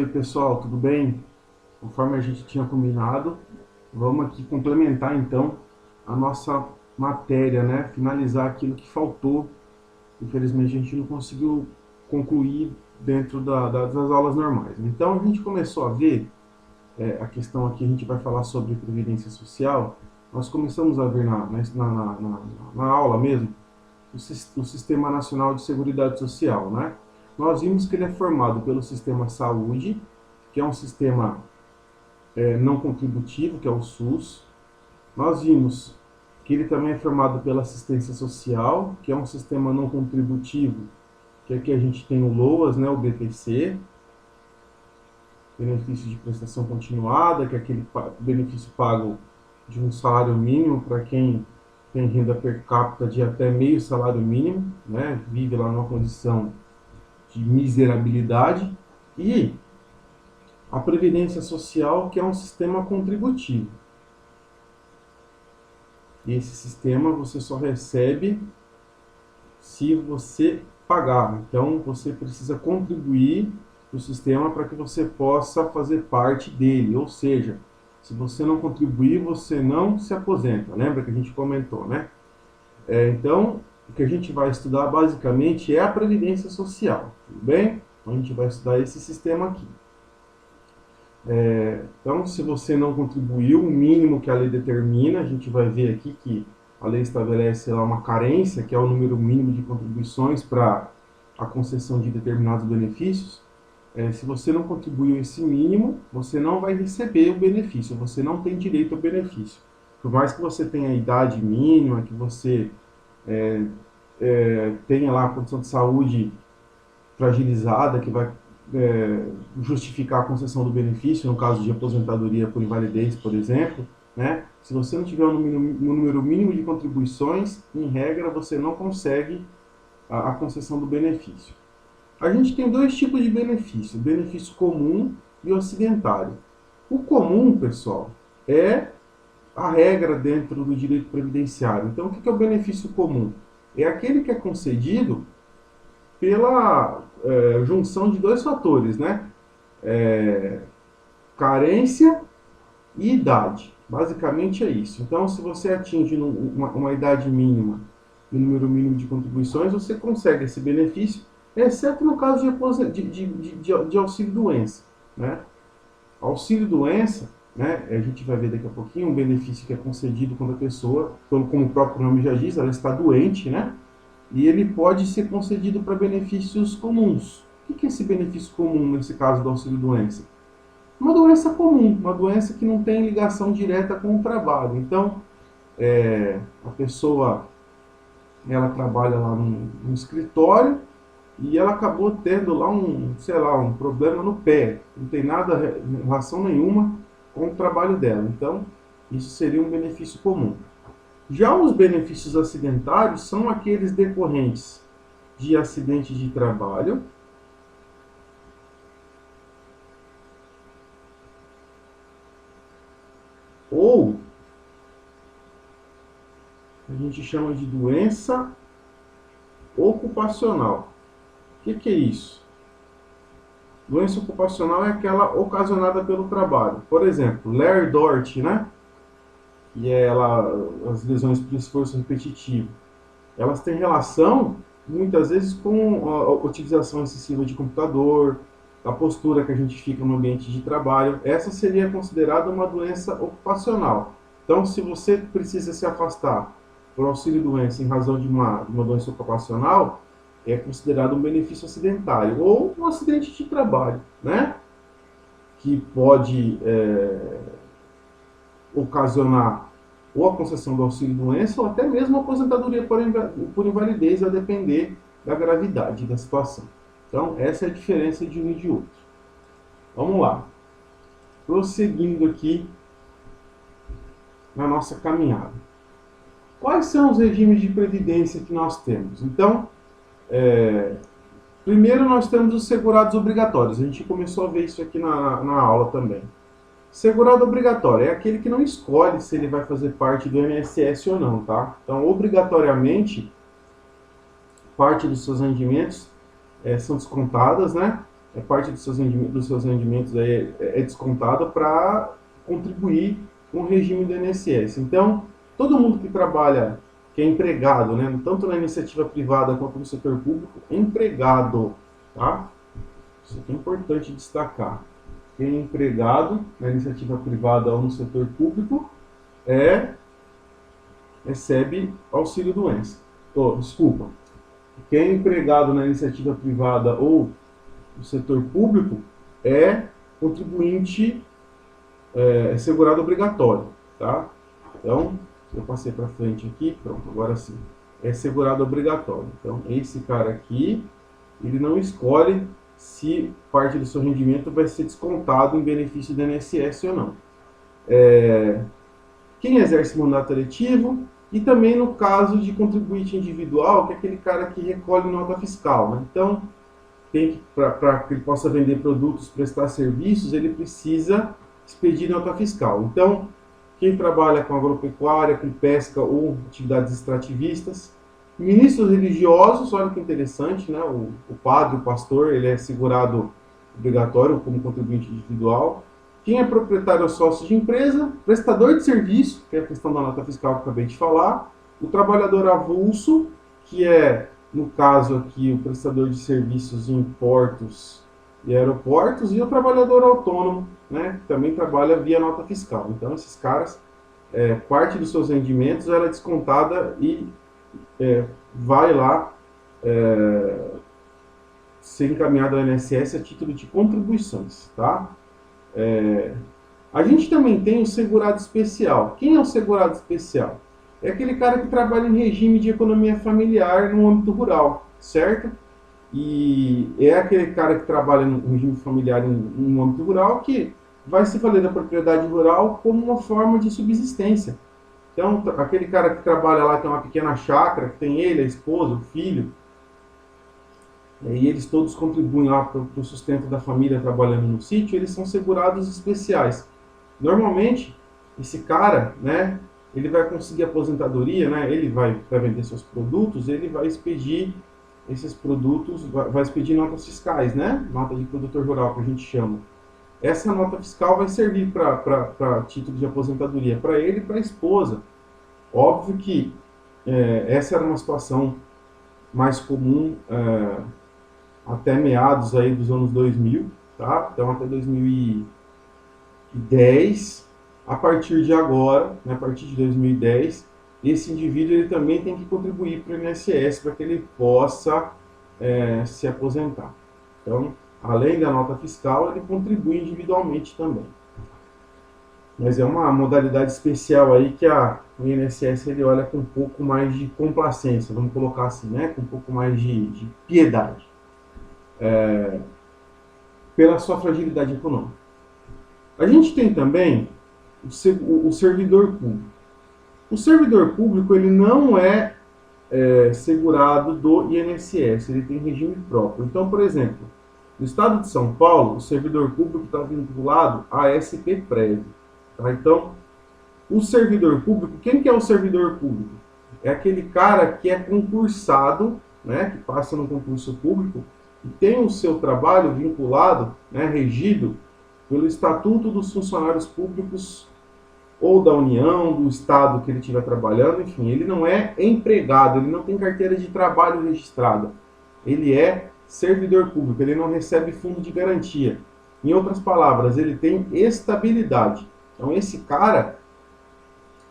Oi pessoal, tudo bem? Conforme a gente tinha combinado, vamos aqui complementar então a nossa matéria, né? Finalizar aquilo que faltou. Infelizmente a gente não conseguiu concluir dentro das aulas normais. Então a gente começou a ver a questão aqui, a gente vai falar sobre previdência social. Nós começamos a ver na aula mesmo o Sistema Nacional de Seguridade Social, né? Nós vimos que ele é formado pelo sistema saúde, que é um sistema não contributivo, que é o SUS. Nós vimos que ele também é formado pela assistência social, que é um sistema não contributivo, que aqui a gente tem o LOAS, né, o BPC, benefício de prestação continuada, que é aquele benefício pago de um salário mínimo para quem tem renda per capita de até meio salário mínimo, né, vive lá numa condição de miserabilidade. E a Previdência Social, que é um sistema contributivo. E esse sistema você só recebe se você pagar. Então você precisa contribuir para o sistema para que você possa fazer parte dele. Ou seja, se você não contribuir, você não se aposenta. Lembra que a gente comentou, né? Então, o que a gente vai estudar basicamente é a Previdência Social. Tudo bem? Então a gente vai estudar esse sistema aqui. Então, se você não contribuiu, o mínimo que a lei determina, a gente vai ver aqui que a lei estabelece lá uma carência, que é o número mínimo de contribuições para a concessão de determinados benefícios. Se você não contribuiu esse mínimo, você não vai receber o benefício, você não tem direito ao benefício. Por mais que você tenha a idade mínima, que você tenha lá a condição de saúde fragilizada, que vai justificar a concessão do benefício, no caso de aposentadoria por invalidez, por exemplo, né? Se você não tiver um número mínimo de contribuições, em regra, você não consegue a concessão do benefício. A gente tem dois tipos de benefício, o benefício comum e o acidentário. O comum, pessoal, é a regra dentro do direito previdenciário. Então, o que é o benefício comum? É aquele que é concedido pela junção de dois fatores, né? Carência e idade. Basicamente é isso. Então, se você atinge uma idade mínima e um número mínimo de contribuições, você consegue esse benefício, exceto no caso de auxílio-doença, né? Auxílio-doença, né, a gente vai ver daqui a pouquinho, um benefício que é concedido quando a pessoa, como o próprio nome já diz, ela está doente, né? E ele pode ser concedido para benefícios comuns. O que é esse benefício comum nesse caso do auxílio-doença? Uma doença comum, uma doença que não tem ligação direta com o trabalho. Então, a pessoa ela trabalha lá num escritório e ela acabou tendo lá um problema no pé. Não tem nada, relação nenhuma com o trabalho dela. Então, isso seria um benefício comum. Já os benefícios acidentários são aqueles decorrentes de acidente de trabalho ou a gente chama de doença ocupacional. O que é isso? Doença ocupacional é aquela ocasionada pelo trabalho. Por exemplo, Ler-Dort, né? Que é as lesões por esforço repetitivo. Elas têm relação, muitas vezes, com a utilização excessiva de computador, a postura que a gente fica no ambiente de trabalho. Essa seria considerada uma doença ocupacional. Então, se você precisa se afastar por auxílio-doença em razão de uma doença ocupacional, é considerado um benefício acidentário ou um acidente de trabalho, né? Que pode ocasionar ou a concessão do auxílio-doença ou até mesmo a aposentadoria por invalidez, a depender da gravidade da situação. Então, essa é a diferença de um e de outro. Vamos lá. Prosseguindo aqui na nossa caminhada. Quais são os regimes de previdência que nós temos? Então, primeiro nós temos os segurados obrigatórios. A gente começou a ver isso aqui na aula também. Segurado obrigatório é aquele que não escolhe se ele vai fazer parte do INSS ou não, tá? Então, obrigatoriamente, parte dos seus rendimentos são descontadas, né? parte dos seus rendimentos aí é descontada para contribuir com o regime do INSS. Então, todo mundo que trabalha, que é empregado, né, tanto na iniciativa privada quanto no setor público, é empregado, tá? Isso aqui é importante destacar. Quem é empregado na iniciativa privada ou no setor público recebe auxílio-doença. Desculpa. Quem é empregado na iniciativa privada ou no setor público é contribuinte segurado obrigatório, tá? Então, eu passei para frente aqui, pronto, agora sim. É segurado obrigatório. Então, esse cara aqui, ele não escolhe se parte do seu rendimento vai ser descontado em benefício do INSS ou não. Quem exerce mandato eletivo e também no caso de contribuinte individual, que é aquele cara que recolhe nota fiscal, né? Então, para que ele possa vender produtos, prestar serviços, ele precisa expedir nota fiscal. Então, quem trabalha com agropecuária, com pesca ou atividades extrativistas, ministros religiosos, olha que interessante, né? O padre, o pastor, ele é segurado obrigatório como contribuinte individual. Quem é proprietário ou sócio de empresa, prestador de serviço, que é a questão da nota fiscal que eu acabei de falar, o trabalhador avulso, que é, no caso aqui, o prestador de serviços em portos e aeroportos, e o trabalhador autônomo, né, que também trabalha via nota fiscal. Então, esses caras, parte dos seus rendimentos ela é descontada e vai lá ser encaminhado ao INSS a título de contribuições, tá? A gente também tem o segurado especial. Quem é o segurado especial? É aquele cara que trabalha em regime de economia familiar no âmbito rural, certo? E é aquele cara que trabalha no regime familiar no âmbito rural que vai se valer da propriedade rural como uma forma de subsistência. Então, aquele cara que trabalha lá, tem uma pequena chácara, que tem ele, a esposa, o filho, e eles todos contribuem lá para o sustento da família trabalhando no sítio, eles são segurados especiais. Normalmente, esse cara, né, ele vai conseguir aposentadoria, né, ele vai vender seus produtos, ele vai expedir esses produtos, vai expedir notas fiscais, né, nota de produtor rural, que a gente chama. Essa nota fiscal vai servir para título de aposentadoria para ele e para a esposa. Óbvio que essa era uma situação mais comum até meados aí dos anos 2000, tá? Então até 2010, a partir de agora, né, a partir de 2010, esse indivíduo ele também tem que contribuir para o INSS para que ele possa se aposentar. Então, além da nota fiscal, ele contribui individualmente também. Mas é uma modalidade especial aí que o INSS ele olha com um pouco mais de complacência, vamos colocar assim, né? Com um pouco mais de piedade. Pela sua fragilidade econômica. A gente tem também o servidor público. O servidor público ele não é segurado do INSS, ele tem regime próprio. Então, por exemplo, no estado de São Paulo, o servidor público está vinculado à SP-Prev. Tá? Então, o servidor público, quem que é o servidor público? É aquele cara que é concursado, né, que passa no concurso público, e tem o seu trabalho vinculado, né, regido pelo Estatuto dos Funcionários Públicos ou da União, do Estado que ele estiver trabalhando, enfim, ele não é empregado, ele não tem carteira de trabalho registrada. Ele é servidor público, ele não recebe fundo de garantia. Em outras palavras, ele tem estabilidade. Então, esse cara,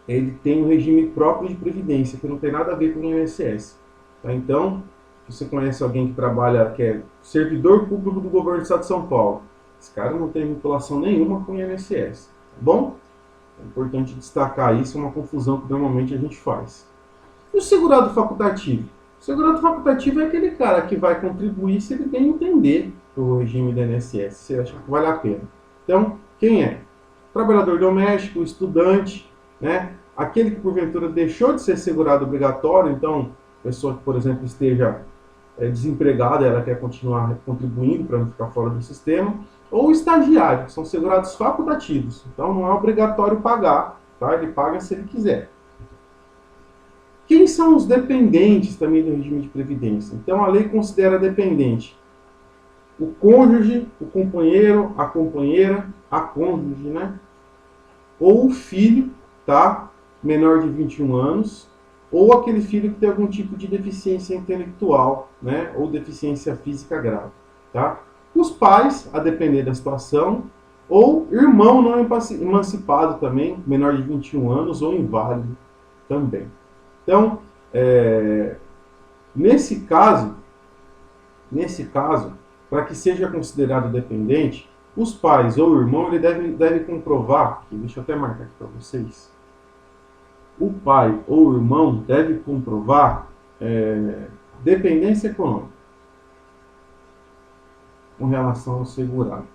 ele tem um regime próprio de previdência, que não tem nada a ver com o INSS. Tá? Então, se você conhece alguém que trabalha, que é servidor público do governo do estado de São Paulo, esse cara não tem vinculação nenhuma com o INSS. Tá bom? É importante destacar isso, é uma confusão que normalmente a gente faz. E o segurado facultativo? O segurado facultativo é aquele cara que vai contribuir se ele bem entender o regime do INSS, se ele achar que vale a pena. Então, quem é? Trabalhador doméstico, estudante, né? Aquele que porventura deixou de ser segurado obrigatório, então, pessoa que, por exemplo, esteja desempregada, ela quer continuar contribuindo para não ficar fora do sistema, ou estagiário, que são segurados facultativos. Então, não é obrigatório pagar, tá? Ele paga se ele quiser. Quem são os dependentes também do regime de previdência? Então, a lei considera dependente o cônjuge, o companheiro, a companheira, a cônjuge, né? Ou o filho, tá? Menor de 21 anos, ou aquele filho que tem algum tipo de deficiência intelectual, né? Ou deficiência física grave, tá? Os pais, a depender da situação, ou irmão não emancipado também, menor de 21 anos, ou inválido também. Então, nesse caso, para que seja considerado dependente, os pais ou o irmão ele deve comprovar, deixa eu até marcar aqui para vocês, o pai ou o irmão deve comprovar dependência econômica com relação ao segurado.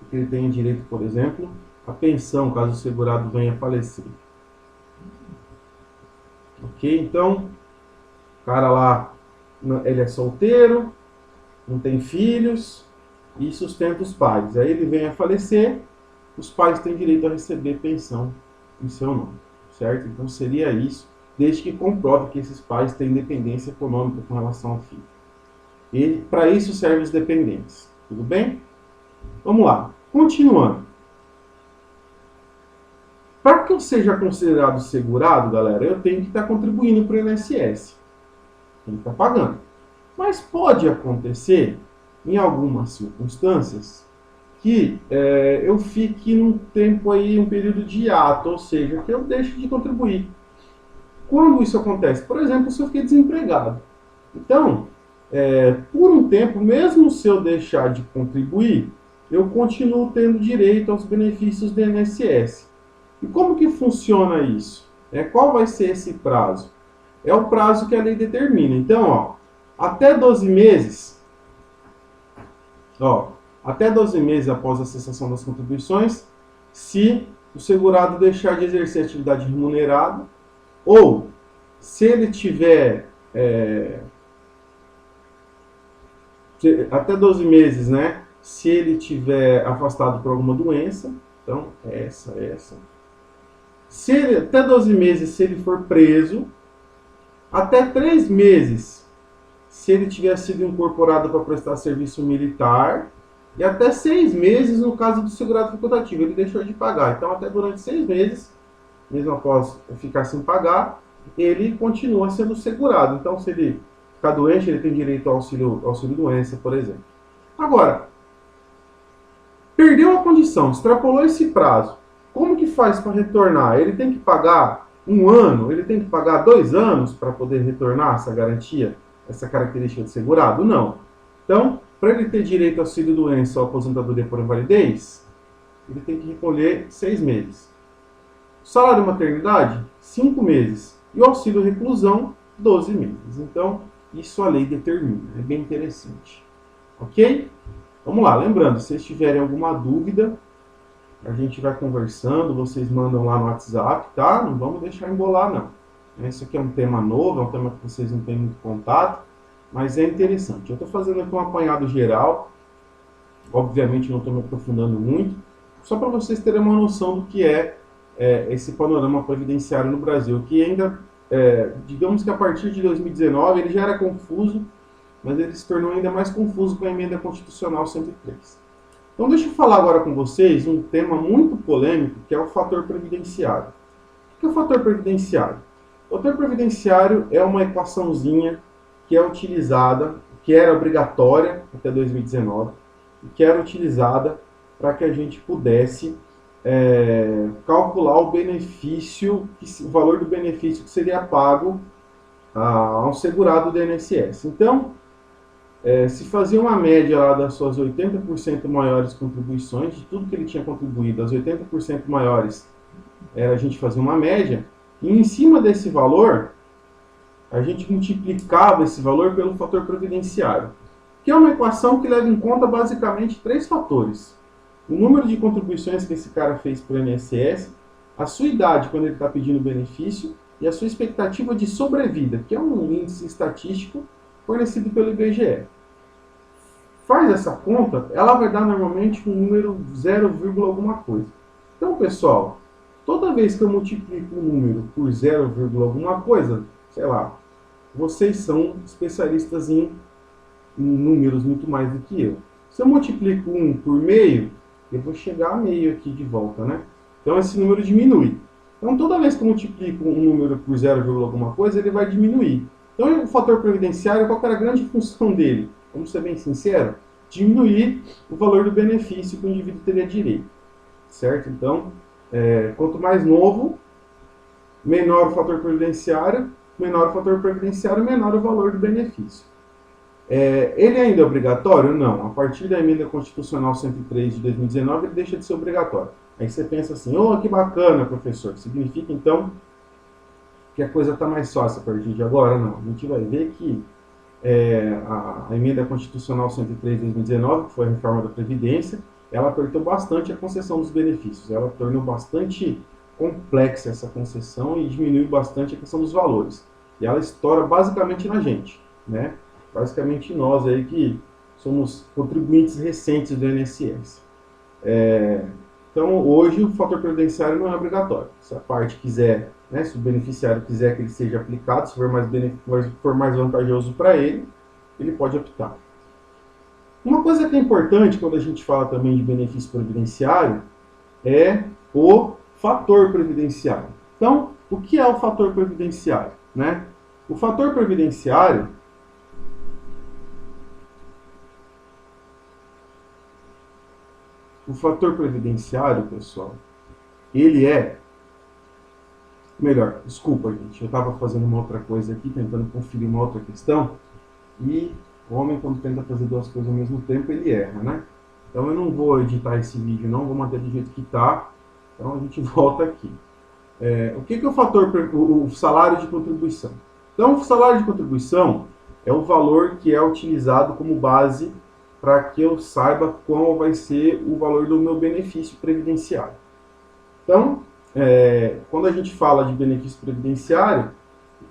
Porque ele tem direito, por exemplo, à pensão, caso o segurado venha a falecer. Ok? Então, o cara lá, ele é solteiro, não tem filhos e sustenta os pais. Aí ele vem a falecer, os pais têm direito a receber pensão em seu nome, certo? Então seria isso, desde que comprove que esses pais têm dependência econômica com relação ao filho. E para isso servem os dependentes, tudo bem? Vamos lá, continuando. Para que eu seja considerado segurado, galera, eu tenho que estar contribuindo para o INSS. Tem que estar pagando. Mas pode acontecer, em algumas circunstâncias, que eu fique num tempo aí, um período de hiato, ou seja, que eu deixe de contribuir. Quando isso acontece? Por exemplo, se eu fiquei desempregado. Então, por um tempo, mesmo se eu deixar de contribuir, eu continuo tendo direito aos benefícios do INSS. E como que funciona isso? Qual vai ser esse prazo? É o prazo que a lei determina. Então, até 12 meses, até 12 meses após a cessação das contribuições, se o segurado deixar de exercer atividade remunerada, ou se ele tiver até 12 meses, né? Se ele tiver afastado por alguma doença, então essa. Se ele, até 12 meses se ele for preso, até 3 meses se ele tiver sido incorporado para prestar serviço militar, e até 6 meses no caso do segurado facultativo, ele deixou de pagar. Então até durante 6 meses, mesmo após ficar sem pagar, ele continua sendo segurado. Então se ele ficar doente, ele tem direito ao auxílio doença, por exemplo. Agora, perdeu a condição, extrapolou esse prazo, como que faz para retornar? Ele tem que pagar 1 ano? Ele tem que pagar 2 anos para poder retornar essa garantia, essa característica de segurado? Não. Então, para ele ter direito ao auxílio-doença ou aposentadoria por invalidez, ele tem que recolher 6 meses. O salário maternidade, 5 meses. E o auxílio-reclusão, 12 meses. Então, isso a lei determina. É bem interessante. Ok? Vamos lá. Lembrando, se vocês tiverem alguma dúvida, a gente vai conversando, vocês mandam lá no WhatsApp, tá? Não vamos deixar embolar, não. Esse aqui é um tema novo, é um tema que vocês não têm muito contato, mas é interessante. Eu estou fazendo aqui um apanhado geral, obviamente não estou me aprofundando muito, só para vocês terem uma noção do que é esse panorama previdenciário no Brasil, que ainda, digamos que a partir de 2019 ele já era confuso, mas ele se tornou ainda mais confuso com a Emenda Constitucional 103. Então deixa eu falar agora com vocês um tema muito polêmico, que é o fator previdenciário. O que é o fator previdenciário? O fator previdenciário é uma equaçãozinha que é utilizada, que era obrigatória até 2019, e que era utilizada para que a gente pudesse calcular o benefício, o valor do benefício que seria pago ao segurado do INSS. Então, se fazia uma média lá das suas 80% maiores contribuições, de tudo que ele tinha contribuído, as 80% maiores, a gente fazia uma média, e em cima desse valor, a gente multiplicava esse valor pelo fator previdenciário, que é uma equação que leva em conta basicamente 3 fatores. O número de contribuições que esse cara fez para o INSS, a sua idade quando ele está pedindo benefício, e a sua expectativa de sobrevida, que é um índice estatístico fornecido pelo IBGE. Faz essa conta, ela vai dar normalmente um número 0, alguma coisa. Então, pessoal, toda vez que eu multiplico um número por 0, alguma coisa, sei lá, vocês são especialistas em em números muito mais do que eu. Se eu multiplico 1 por meio, eu vou chegar a meio aqui de volta, né? Então esse número diminui. Então toda vez que eu multiplico um número por 0, alguma coisa, ele vai diminuir. Então o fator previdenciário, qual que era a grande função dele? Vamos ser bem sinceros, diminuir o valor do benefício que o indivíduo teria direito. Certo? Então, quanto mais novo, menor o fator previdenciário, menor o valor do benefício. Ele ainda é obrigatório? Não. A partir da emenda constitucional 103 de 2019, ele deixa de ser obrigatório. Aí você pensa assim, oh, que bacana, professor. Significa, então, que a coisa está mais fácil a partir de agora? Não. A gente vai ver que a emenda constitucional 103 de 2019, que foi a reforma da Previdência, ela apertou bastante a concessão dos benefícios. Ela tornou bastante complexa essa concessão e diminuiu bastante a questão dos valores. E ela estoura basicamente na gente, né? Basicamente nós aí que somos contribuintes recentes do INSS. Então, hoje, o fator previdenciário não é obrigatório. Se a parte quiser, né, se o beneficiário quiser que ele seja aplicado, se for mais vantajoso para ele, ele pode optar. Uma coisa que é importante quando a gente fala também de benefício previdenciário é o fator previdenciário. Então, o que é o fator previdenciário, né? O fator previdenciário pessoal, ele é... Melhor, desculpa, gente, eu estava fazendo uma outra coisa aqui, tentando conferir uma outra questão, e o homem, quando tenta fazer duas coisas ao mesmo tempo, ele erra, né? Então eu não vou editar esse vídeo, não, vou manter do jeito que está, então a gente volta aqui. O que é o salário de contribuição? Então, o salário de contribuição é o valor que é utilizado como base para que eu saiba qual vai ser o valor do meu benefício previdenciário. Então, quando a gente fala de benefício previdenciário,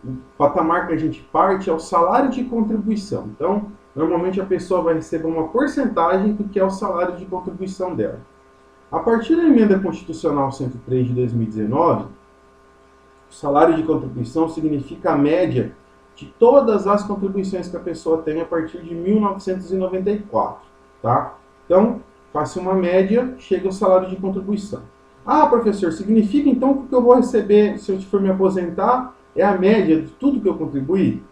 o patamar que a gente parte é o salário de contribuição. Então, normalmente a pessoa vai receber uma porcentagem do que é o salário de contribuição dela. A partir da emenda constitucional 103 de 2019, o salário de contribuição significa a média de todas as contribuições que a pessoa tem a partir de 1994, tá? Então, faça uma média, chega o salário de contribuição. Ah, professor, significa então que o que eu vou receber se eu for me aposentar é a média de tudo que eu contribuí?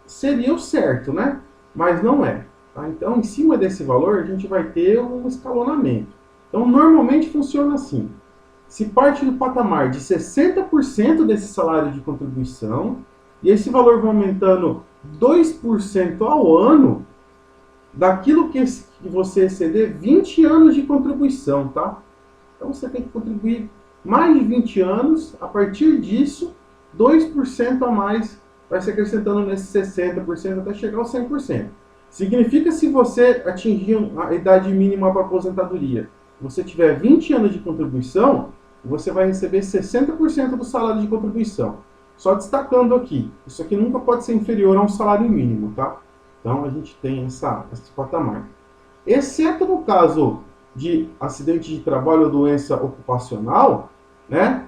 Seria o certo, né? Mas não é. Tá? Então, em cima desse valor, a gente vai ter um escalonamento. Então, normalmente funciona assim. Se parte do patamar de 60% desse salário de contribuição, e esse valor vai aumentando 2% ao ano, daquilo que você exceder 20 anos de contribuição, tá? Então você tem que contribuir mais de 20 anos, a partir disso, 2% a mais vai se acrescentando nesse 60% até chegar aos 100%. Significa se você atingir a idade mínima para aposentadoria, você tiver 20 anos de contribuição, você vai receber 60% do salário de contribuição. Só destacando aqui, isso aqui nunca pode ser inferior a um salário mínimo, tá? Então a gente tem esse patamar. Exceto no caso de acidente de trabalho ou doença ocupacional, né?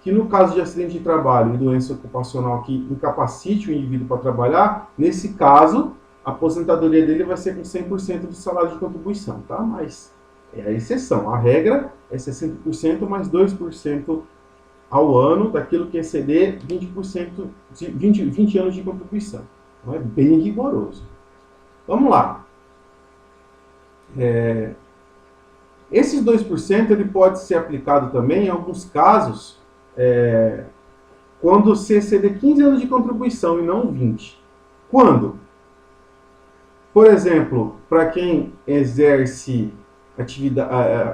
Que no caso de acidente de trabalho e doença ocupacional que incapacite o indivíduo para trabalhar, nesse caso, a aposentadoria dele vai ser com 100% do salário de contribuição, tá? Mas é a exceção. A regra é 60% mais 2% ao ano daquilo que exceder 20 anos de contribuição. Então é bem rigoroso. Vamos lá. Esses 2% ele pode ser aplicado também em alguns casos quando se exceder 15 anos de contribuição e não 20. Quando? Por exemplo, para quem exerce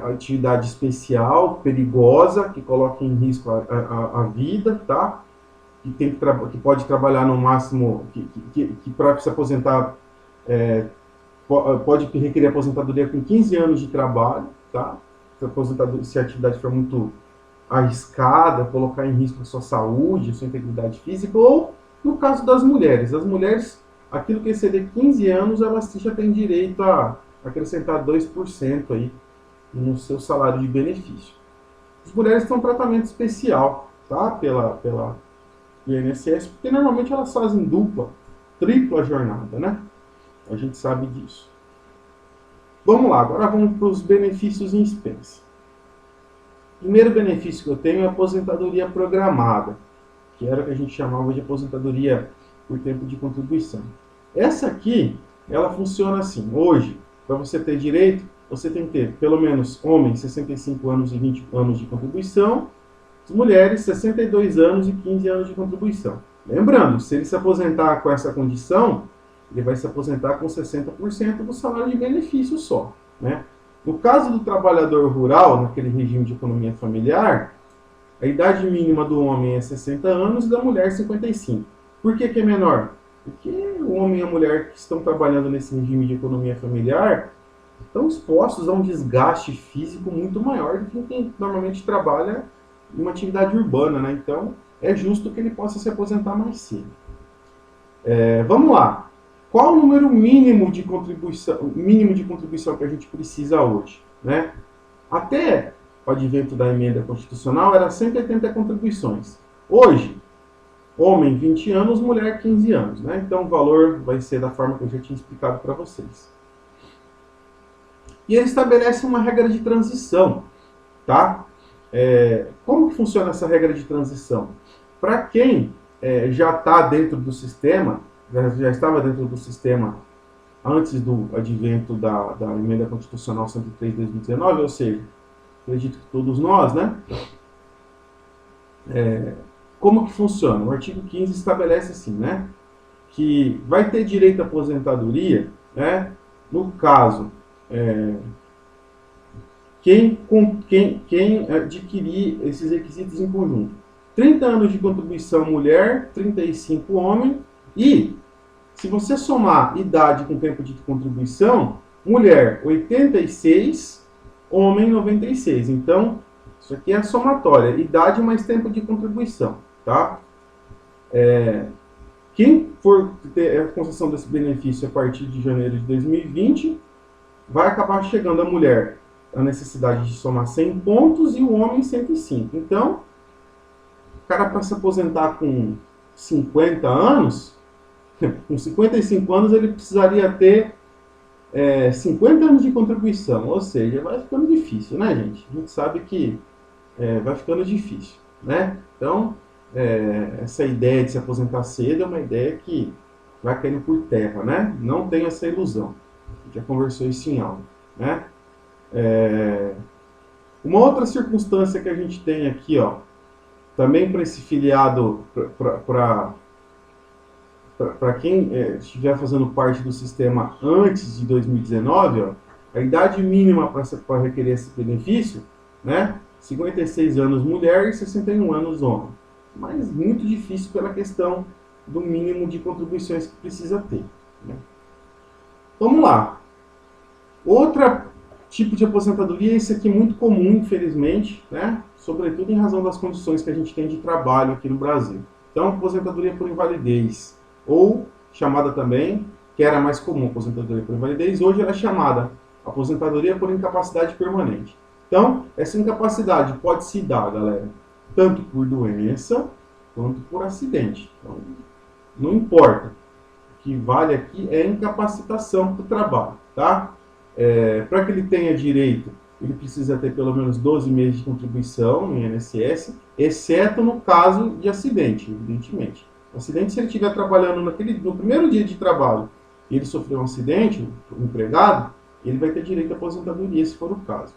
atividade especial, perigosa, que coloca em risco a vida, tá? Que pode trabalhar no máximo, que para se aposentar pode requerer aposentadoria com 15 anos de trabalho, tá? Se a atividade for muito arriscada, colocar em risco a sua saúde, a sua integridade física, ou no caso das mulheres. As mulheres, aquilo que exceder 15 anos, elas já têm direito a acrescentar 2% aí no seu salário de benefício. As mulheres têm um tratamento especial, tá? Pela INSS, porque normalmente elas fazem dupla, tripla jornada, né? A gente sabe disso. Vamos lá, agora vamos para os benefícios em espécie. O primeiro benefício que eu tenho é a aposentadoria programada, que era o que a gente chamava de aposentadoria por tempo de contribuição. Essa aqui, ela funciona assim. Hoje, para você ter direito, você tem que ter, pelo menos, homens, 65 anos e 20 anos de contribuição, as mulheres, 62 anos e 15 anos de contribuição. Lembrando, se ele se aposentar com essa condição, ele vai se aposentar com 60% do salário de benefício só, né? No caso do trabalhador rural, naquele regime de economia familiar, a idade mínima do homem é 60 anos e da mulher 55. Por que é menor? Porque o homem e a mulher que estão trabalhando nesse regime de economia familiar estão expostos a um desgaste físico muito maior do que quem normalmente trabalha em uma atividade urbana, né? Então, é justo que ele possa se aposentar mais cedo. Vamos lá. Qual o número mínimo de contribuição que a gente precisa hoje, né? Até o advento da emenda constitucional era 180 contribuições. Hoje, homem 20 anos, mulher 15 anos, né? Então o valor vai ser da forma que eu já tinha explicado para vocês. E ele estabelece uma regra de transição, tá? Como que funciona essa regra de transição? Para quem já está dentro do sistema, já estava dentro do sistema antes do advento da emenda constitucional 103 de 2019, ou seja, acredito que todos nós, né? Como que funciona? O artigo 15 estabelece assim, né? Que vai ter direito à aposentadoria, né? No caso, quem adquirir esses requisitos em conjunto. 30 anos de contribuição mulher, 35 homem, e se você somar idade com tempo de contribuição, mulher 86, homem 96. Então, isso aqui é a somatória, idade mais tempo de contribuição, tá? Quem for ter a concessão desse benefício a partir de janeiro de 2020, vai acabar chegando a mulher a necessidade de somar 100 pontos e o homem 105. Então, o cara para se aposentar com 50 anos, com 55 anos ele precisaria ter 50 anos de contribuição, ou seja, vai ficando difícil, né, gente? A gente sabe que vai ficando difícil, né? Então, essa ideia de se aposentar cedo é uma ideia que vai caindo por terra, né? Não tem essa ilusão. A gente já conversou isso em aula, né? Uma outra circunstância que a gente tem aqui, ó, também para esse filiado, para quem estiver fazendo parte do sistema antes de 2019, ó, a idade mínima para requerer esse benefício, né, 56 anos mulher e 61 anos homem. Mas muito difícil pela questão do mínimo de contribuições que precisa ter, né? Vamos lá. Outra tipo de aposentadoria, esse aqui é muito comum, infelizmente, né? Sobretudo em razão das condições que a gente tem de trabalho aqui no Brasil. Então, aposentadoria por invalidez, ou chamada também, que era mais comum, aposentadoria por invalidez, hoje ela é chamada aposentadoria por incapacidade permanente. Então, essa incapacidade pode se dar, galera, tanto por doença, quanto por acidente. Então, não importa. O que vale aqui é incapacitação para o trabalho, tá? Para que ele tenha direito, ele precisa ter pelo menos 12 meses de contribuição no INSS, exceto no caso de acidente, evidentemente. O acidente, se ele estiver trabalhando no primeiro dia de trabalho e ele sofreu um acidente, o empregado, ele vai ter direito à aposentadoria, se for o caso.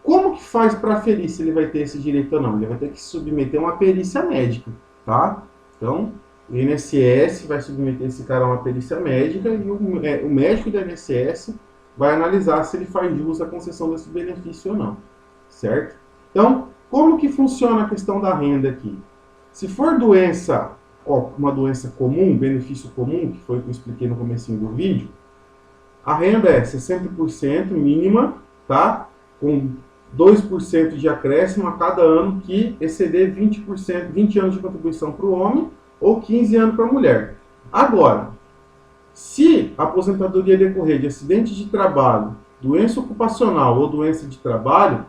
Como que faz para aferir se ele vai ter esse direito ou não? Ele vai ter que submeter uma perícia médica, tá? Então, o INSS vai submeter esse cara a uma perícia médica e o médico do INSS vai analisar se ele faz jus à concessão desse benefício ou não, certo? Então, como que funciona a questão da renda aqui? Se for doença, uma doença comum, benefício comum, que foi o que eu expliquei no comecinho do vídeo, a renda é 60% mínima, tá? Com 2% de acréscimo a cada ano que exceder 20%, 20 anos de contribuição para o homem ou 15 anos para a mulher. Agora, se a aposentadoria decorrer de acidente de trabalho, doença ocupacional ou doença de trabalho,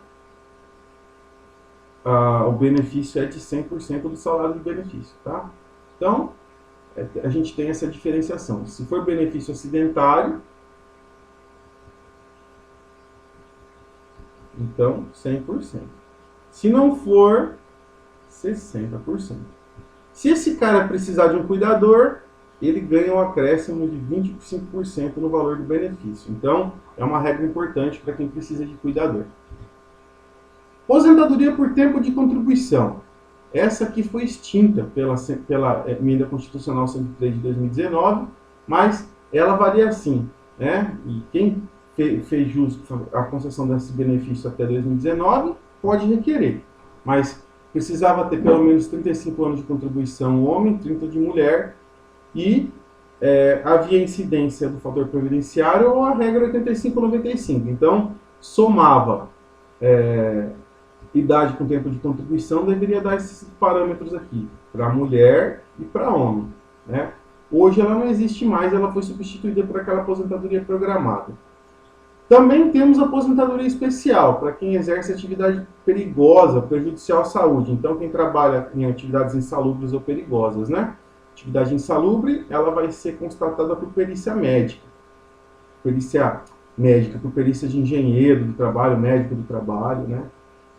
o benefício é de 100% do salário de benefício, tá? Então, a gente tem essa diferenciação. Se for benefício acidentário, então 100%. Se não for, 60%. Se esse cara precisar de um cuidador, ele ganha um acréscimo de 25% no valor do benefício. Então, é uma regra importante para quem precisa de cuidador. Aposentadoria por tempo de contribuição. Essa aqui foi extinta pela Emenda Constitucional 103 de 2019, mas ela varia assim, né? E quem fez jus à concessão desse benefício até 2019 pode requerer, mas precisava ter pelo menos 35 anos de contribuição homem, 30 de mulher, e havia incidência do fator previdenciário ou a regra 85-95. Então, somava idade com tempo de contribuição, deveria dar esses parâmetros aqui, para mulher e para homem, né? Hoje ela não existe mais, ela foi substituída por aquela aposentadoria programada. Também temos a aposentadoria especial, para quem exerce atividade perigosa, prejudicial à saúde. Então, quem trabalha em atividades insalubres ou perigosas, né? Atividade insalubre, ela vai ser constatada por perícia médica. Perícia médica, por perícia de engenheiro do trabalho, médico do trabalho, né?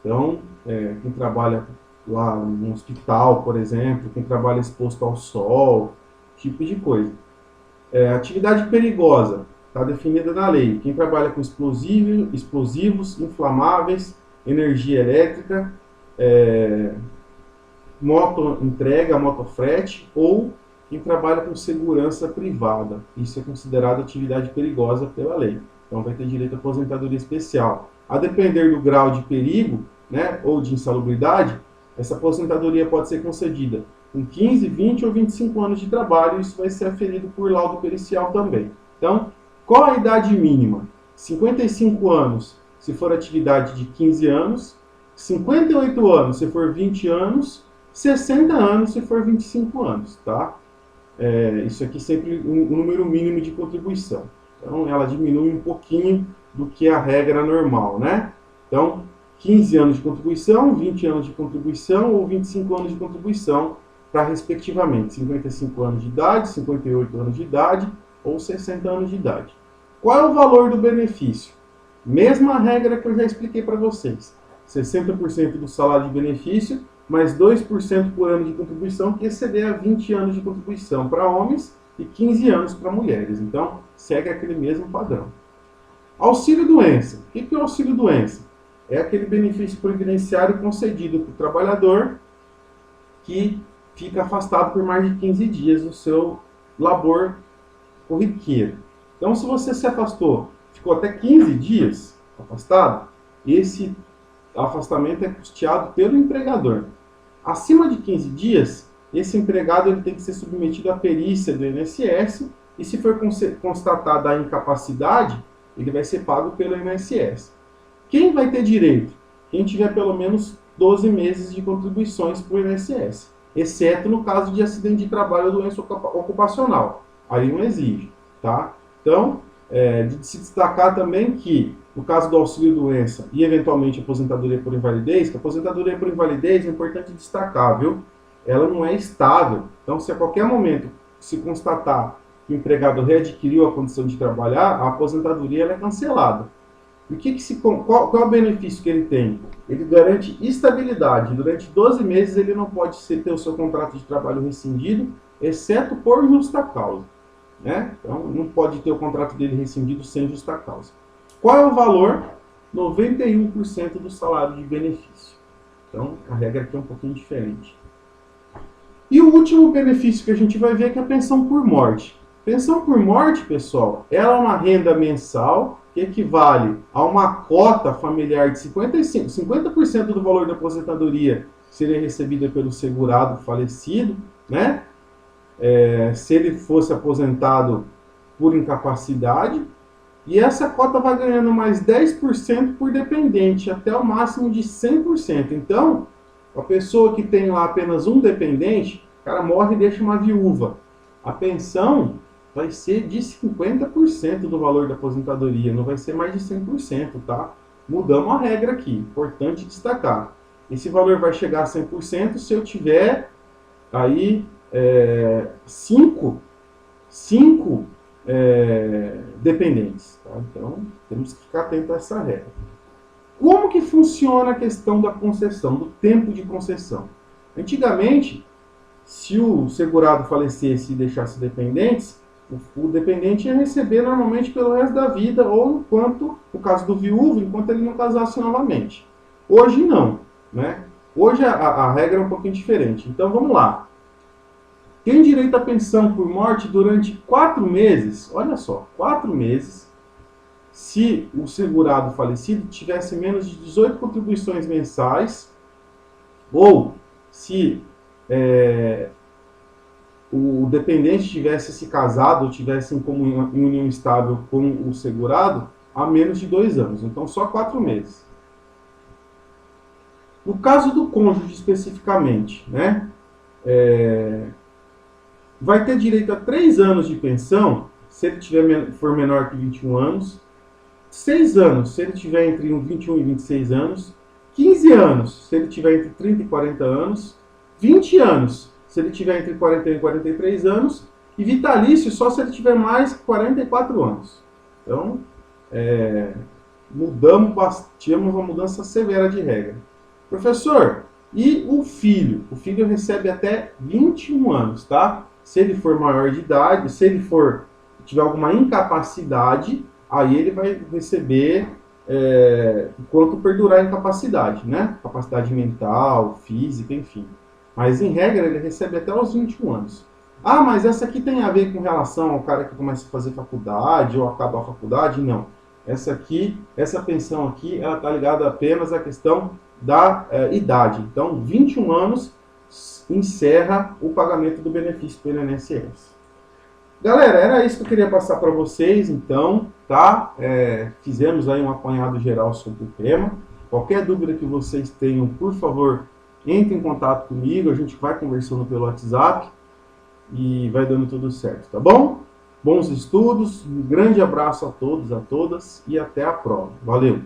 Então, quem trabalha lá no hospital, por exemplo, quem trabalha exposto ao sol, tipo de coisa. Atividade perigosa, está definida na lei. Quem trabalha com explosivos, inflamáveis, energia elétrica, moto entrega, motofrete, ou quem trabalha com segurança privada. Isso é considerado atividade perigosa pela lei. Então vai ter direito à aposentadoria especial. A depender do grau de perigo, né, ou de insalubridade, essa aposentadoria pode ser concedida com 15, 20 ou 25 anos de trabalho. Isso vai ser aferido por laudo pericial também. Então, qual a idade mínima? 55 anos, se for atividade de 15 anos, 58 anos, se for 20 anos, 60 anos, se for 25 anos, tá? Isso aqui sempre um número mínimo de contribuição. Então, ela diminui um pouquinho do que a regra normal, né? Então, 15 anos de contribuição, 20 anos de contribuição ou 25 anos de contribuição para, respectivamente, 55 anos de idade, 58 anos de idade ou 60 anos de idade. Qual é o valor do benefício? Mesma regra que eu já expliquei para vocês. 60% do salário de benefício, mais 2% por ano de contribuição, que exceder a 20 anos de contribuição para homens e 15 anos para mulheres. Então, segue aquele mesmo padrão. Auxílio-doença. O que é o auxílio-doença? É aquele benefício previdenciário concedido para o trabalhador que fica afastado por mais de 15 dias do seu labor corriqueiro. Então, se você se afastou, ficou até 15 dias afastado, esse afastamento é custeado pelo empregador. Acima de 15 dias, esse empregado ele tem que ser submetido à perícia do INSS e, se for constatada a incapacidade, ele vai ser pago pelo INSS. Quem vai ter direito? Quem tiver pelo menos 12 meses de contribuições para o INSS, exceto no caso de acidente de trabalho ou doença ocupacional. Aí não exige, tá? Então, de se destacar também que, no caso do auxílio-doença e, eventualmente, aposentadoria por invalidez, que a aposentadoria por invalidez é importante destacar, viu? Ela não é estável. Então, se a qualquer momento se constatar que o empregado readquiriu a condição de trabalhar, a aposentadoria ela é cancelada. E qual é o benefício que ele tem? Ele garante estabilidade. Durante 12 meses ele não pode ter o seu contrato de trabalho rescindido, exceto por justa causa, né? Então, não pode ter o contrato dele rescindido sem justa causa. Qual é o valor? 91% do salário de benefício. Então, a regra aqui é um pouquinho diferente. E o último benefício que a gente vai ver é que é a pensão por morte. Pensão por morte, pessoal, ela é uma renda mensal que equivale a uma cota familiar de 50% do valor da aposentadoria seria recebida pelo segurado falecido, né? Se ele fosse aposentado por incapacidade, e essa cota vai ganhando mais 10% por dependente, até o máximo de 100%. Então, a pessoa que tem lá apenas um dependente, o cara morre e deixa uma viúva. A pensão vai ser de 50% do valor da aposentadoria, não vai ser mais de 100%, tá? Mudamos a regra aqui, importante destacar. Esse valor vai chegar a 100% se eu tiver aí cinco dependentes. Tá? Então, temos que ficar atento a essa regra. Como que funciona a questão da concessão, do tempo de concessão? Antigamente, se o segurado falecesse e deixasse dependentes, o dependente ia receber normalmente pelo resto da vida, ou enquanto, no caso do viúvo, enquanto ele não casasse novamente. Hoje não, né? Hoje a regra é um pouquinho diferente. Então vamos lá. Tem direito à pensão por morte durante 4 meses, olha só, 4 meses, se o segurado falecido tivesse menos de 18 contribuições mensais, ou se o dependente tivesse se casado ou tivesse em união estável com o segurado há menos de 2 anos. Então, só 4 meses. No caso do cônjuge especificamente, né, vai ter direito a 3 anos de pensão, se ele for menor que 21 anos, 6 anos, se ele tiver entre 21 e 26 anos, 15 anos, se ele tiver entre 30 e 40 anos, 20 anos, se ele tiver entre 41 e 43 anos, e vitalício só se ele tiver mais que 44 anos. Então, tivemos uma mudança severa de regra. Professor, e o filho? O filho recebe até 21 anos, tá? Se ele for maior de idade, se ele tiver alguma incapacidade, aí ele vai receber enquanto perdurar a incapacidade, né? Capacidade mental, física, enfim. Mas, em regra, ele recebe até os 21 anos. Ah, mas essa aqui tem a ver com relação ao cara que começa a fazer faculdade ou acaba a faculdade? Não. Essa pensão aqui, ela está ligada apenas à questão da idade. Então, 21 anos encerra o pagamento do benefício pelo INSS. Galera, era isso que eu queria passar para vocês, então, tá? Fizemos aí um apanhado geral sobre o tema. Qualquer dúvida que vocês tenham, por favor, entre em contato comigo, a gente vai conversando pelo WhatsApp e vai dando tudo certo, tá bom? Bons estudos, um grande abraço a todos, a todas e até a prova. Valeu!